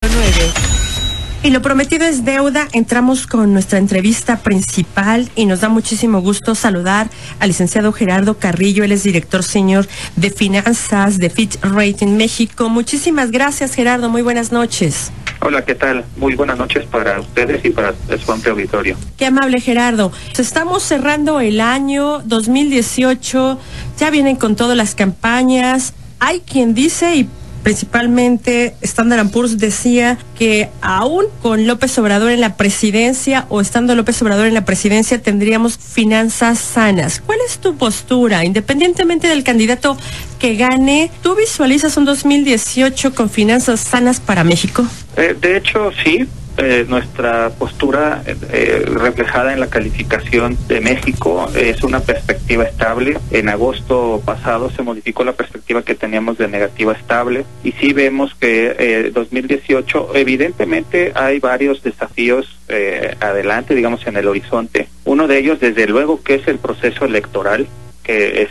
9. Y lo prometido es deuda. Entramos con nuestra entrevista principal y nos da muchísimo gusto saludar al licenciado Gerardo Carrillo. Él es director senior de finanzas de Fitch Ratings México. Muchísimas gracias, Gerardo. Muy buenas noches. Hola, ¿qué tal? Muy buenas noches para ustedes y para su amplio auditorio. Qué amable, Gerardo. Estamos cerrando el año 2018. Ya vienen con todas las campañas. Hay quien dice, y principalmente Standard & Poor's decía que aún con López Obrador en la presidencia o estando López Obrador en la presidencia tendríamos finanzas sanas. ¿Cuál es tu postura? Independientemente del candidato que gane, ¿tú visualizas un 2018 con finanzas sanas para México? De hecho, sí. Nuestra postura reflejada en la calificación de México es una perspectiva estable. En agosto pasado se modificó la perspectiva que teníamos de negativa estable y sí vemos que 2018 evidentemente hay varios desafíos adelante, digamos, en el horizonte. Uno de ellos, desde luego, que es el proceso electoral, que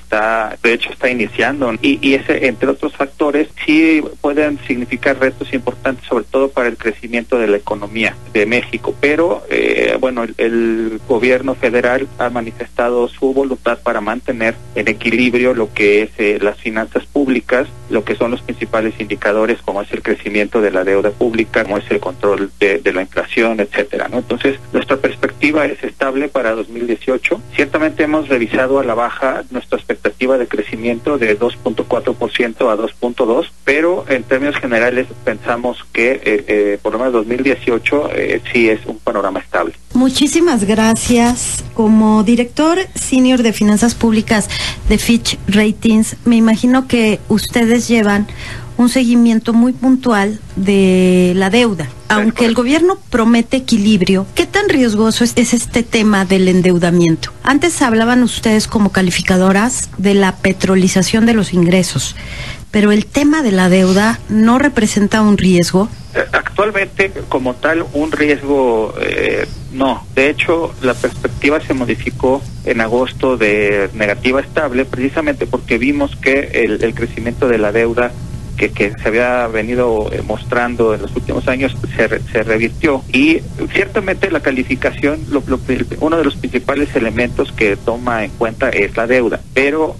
de hecho está iniciando, y ese, entre otros factores, sí pueden significar retos importantes, sobre todo para el crecimiento de la economía de México, pero bueno, el gobierno federal ha manifestado su voluntad para mantener en equilibrio lo que es las finanzas públicas, lo que son los principales indicadores, como es el crecimiento de la deuda pública, como es el control de la inflación, etcétera, ¿no? Entonces, nuestra perspectiva es estable para 2018. Ciertamente hemos revisado a la baja nuestra expectativa de crecimiento de 2.4% a 2.2%, pero en términos generales pensamos que por lo menos 2018 sí es un panorama estable. Muchísimas gracias. Como director senior de finanzas públicas de Fitch Ratings, me imagino que ustedes llevan un seguimiento muy puntual de la deuda. Aunque el gobierno promete equilibrio, ¿qué tan riesgoso es este tema del endeudamiento? Antes hablaban ustedes como calificadoras de la petrolización de los ingresos, pero el tema de la deuda no representa un riesgo. Actualmente, como tal, un riesgo no. De hecho, la perspectiva se modificó en agosto de negativa estable, precisamente porque vimos que el crecimiento de la deuda que se había venido mostrando en los últimos años se revirtió, y ciertamente la calificación, uno de los principales elementos que toma en cuenta es la deuda, pero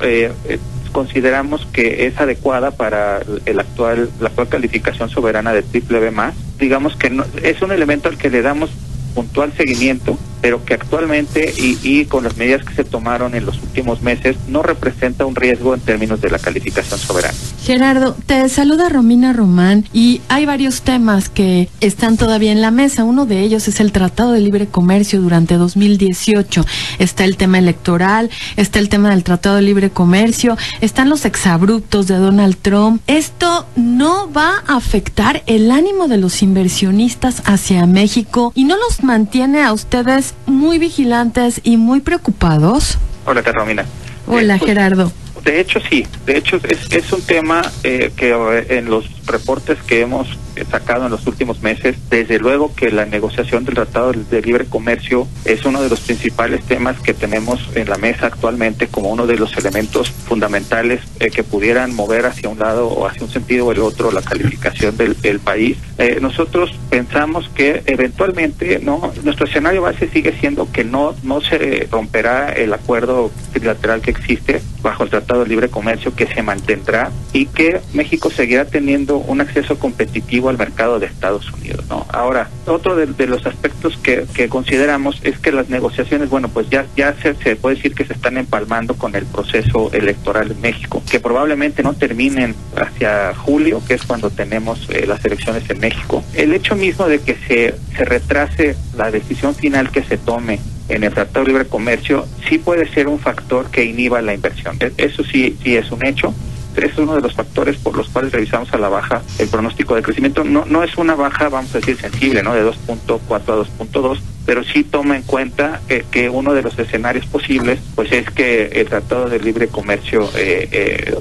consideramos que es adecuada para la actual calificación soberana de BBB+. Digamos que no, es un elemento al que le damos puntual seguimiento, pero que actualmente y con las medidas que se tomaron en los últimos meses no representa un riesgo en términos de la calificación soberana. Gerardo, te saluda Romina Román, y hay varios temas que están todavía en la mesa. Uno de ellos es el Tratado de Libre Comercio durante 2018. Está el tema electoral, está el tema del Tratado de Libre Comercio, están los exabruptos de Donald Trump. ¿Esto no va a afectar el ánimo de los inversionistas hacia México y no los mantiene a ustedes muy vigilantes y muy preocupados? Hola, Romina. Hola, Gerardo. De hecho, sí. De hecho, es un tema que en los reportes que hemos sacado en los últimos meses, desde luego que la negociación del Tratado de Libre Comercio es uno de los principales temas que tenemos en la mesa actualmente, como uno de los elementos fundamentales que pudieran mover hacia un lado o hacia un sentido o el otro la calificación del país. Nosotros pensamos que eventualmente nuestro escenario base sigue siendo que no se romperá el acuerdo trilateral que existe bajo el Tratado de Libre Comercio, que se mantendrá, y que México seguirá teniendo un acceso competitivo al mercado de Estados Unidos, ¿no? Ahora, otro de los aspectos que consideramos es que las negociaciones, bueno, pues ya se puede decir que se están empalmando con el proceso electoral en México, que probablemente no terminen hacia julio, que es cuando tenemos las elecciones en México. El hecho mismo de que se retrase la decisión final que se tome en el Tratado de Libre Comercio sí puede ser un factor que inhiba la inversión. Eso sí es un hecho. Es uno de los factores por los cuales revisamos a la baja el pronóstico de crecimiento. No es una baja, vamos a decir, sensible, ¿no? De 2.4 a 2.2, pero sí toma en cuenta que uno de los escenarios posibles pues es que el Tratado de Libre Comercio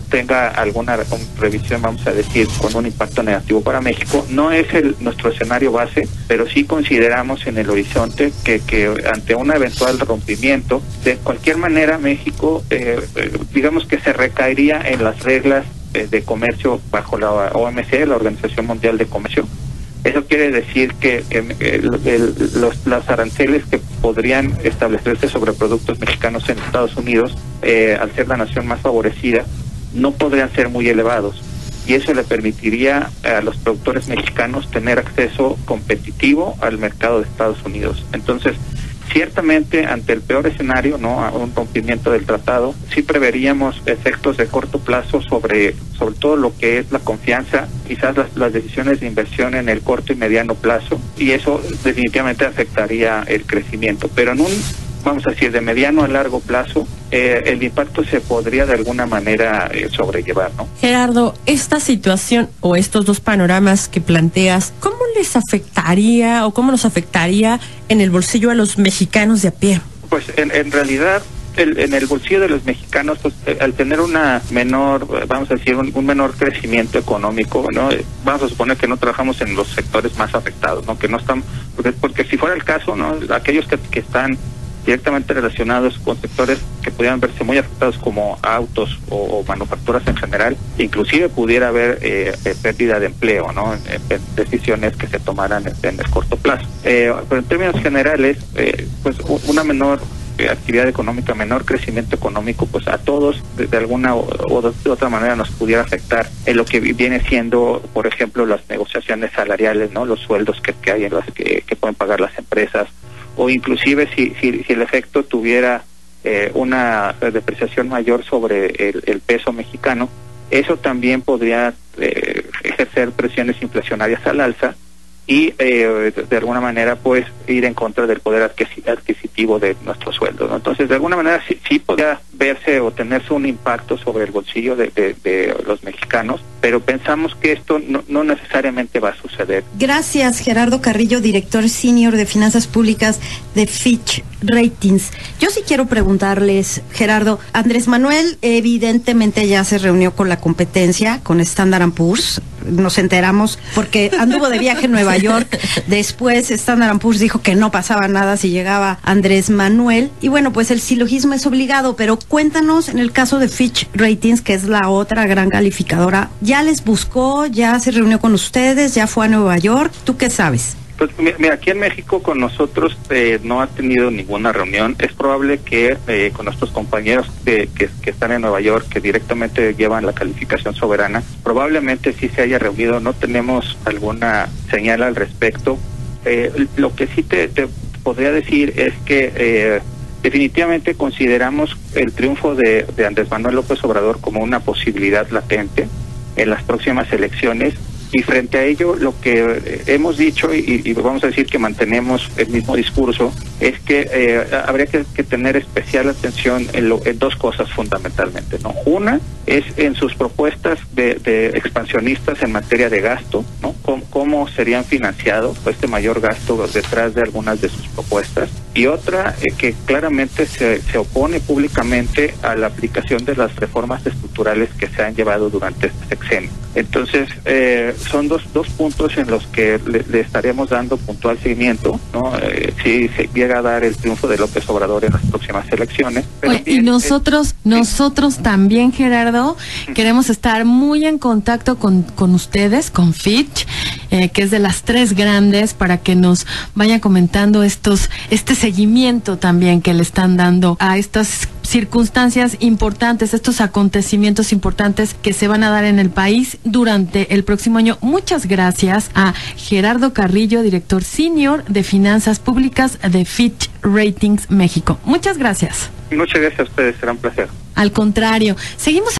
tenga alguna revisión, vamos a decir, con un impacto negativo para México. No es nuestro escenario base, pero sí consideramos en el horizonte que ante un eventual rompimiento, de cualquier manera México, digamos que se recaería en las reglas de comercio bajo la OMC, la Organización Mundial de Comercio, Eso quiere decir que los aranceles que podrían establecerse sobre productos mexicanos en Estados Unidos, al ser la nación más favorecida, no podrían ser muy elevados. Y eso le permitiría a los productores mexicanos tener acceso competitivo al mercado de Estados Unidos. Entonces, ciertamente, ante el peor escenario, ¿no?, a un rompimiento del tratado, sí preveríamos efectos de corto plazo sobre todo lo que es la confianza, quizás las decisiones de inversión en el corto y mediano plazo, y eso definitivamente afectaría el crecimiento. Pero en un, vamos a decir, de mediano a largo plazo, el impacto se podría de alguna manera sobrellevar, ¿no? Gerardo, esta situación o estos dos panoramas que planteas, ¿cómo les afectaría o cómo nos afectaría en el bolsillo a los mexicanos de a pie? Pues en realidad, en el bolsillo de los mexicanos, pues al tener una menor, vamos a decir, un menor crecimiento económico, ¿no? Vamos a suponer que no trabajamos en los sectores más afectados, ¿no? Que no están, porque si fuera el caso, ¿no?, aquellos que están directamente relacionados con sectores que pudieran verse muy afectados, como autos o manufacturas en general, inclusive pudiera haber pérdida de empleo, ¿no?, en decisiones que se tomaran en el corto plazo. Pero en términos generales, pues una menor actividad económica, menor crecimiento económico, pues a todos de alguna o de otra manera nos pudiera afectar en lo que viene siendo, por ejemplo, las negociaciones salariales, ¿no?, los sueldos que hay en las que pueden pagar las empresas, o inclusive si el efecto tuviera una depreciación mayor sobre el peso mexicano, eso también podría ejercer presiones inflacionarias al alza y de alguna manera pues ir en contra del poder adquisitivo de nuestros sueldos, ¿no? Entonces, de alguna manera sí podría verse o tenerse un impacto sobre el bolsillo de los mexicanos, pero pensamos que esto no necesariamente va a suceder. Gracias, Gerardo Carrillo, director senior de Finanzas Públicas de Fitch Ratings. Yo sí quiero preguntarles, Gerardo, Andrés Manuel evidentemente ya se reunió con la competencia, con Standard & Poor's, nos enteramos porque anduvo de viaje en Nueva York, después Standard & Poor's dijo que no pasaba nada si llegaba Andrés Manuel, y bueno, pues el silogismo es obligado, pero cuéntanos en el caso de Fitch Ratings, que es la otra gran calificadora, ¿ya les buscó, ya se reunió con ustedes, ya fue a Nueva York? ¿Tú qué sabes? Pues mira, aquí en México con nosotros no ha tenido ninguna reunión. Es probable que con nuestros compañeros que están en Nueva York, que directamente llevan la calificación soberana, probablemente sí se haya reunido. No tenemos alguna señal al respecto. Lo que sí te podría decir es que definitivamente consideramos el triunfo de Andrés Manuel López Obrador como una posibilidad latente en las próximas elecciones. Y frente a ello, lo que hemos dicho, y vamos a decir que mantenemos el mismo discurso, es que habría que tener especial atención en dos cosas fundamentalmente, ¿no? Una es en sus propuestas de expansionistas en materia de gasto, ¿no? Cómo serían financiados este mayor gasto detrás de algunas de sus propuestas. Y otra, que claramente se opone públicamente a la aplicación de las reformas estructurales que se han llevado durante este sexenio. Entonces, son dos puntos en los que le estaremos dando puntual seguimiento, ¿no? Si se llega a dar el triunfo de López Obrador en las próximas elecciones. Oye, y nosotros también, Gerardo, queremos estar muy en contacto con ustedes, con Fitch, que es de las tres grandes, para que nos vayan comentando este seguimiento también que le están dando a estas circunstancias importantes, estos acontecimientos importantes que se van a dar en el país durante el próximo año. Muchas gracias a Gerardo Carrillo, director senior de Finanzas Públicas de Fitch Ratings México. Muchas gracias. Muchas gracias a ustedes, será un placer. Al contrario, seguimos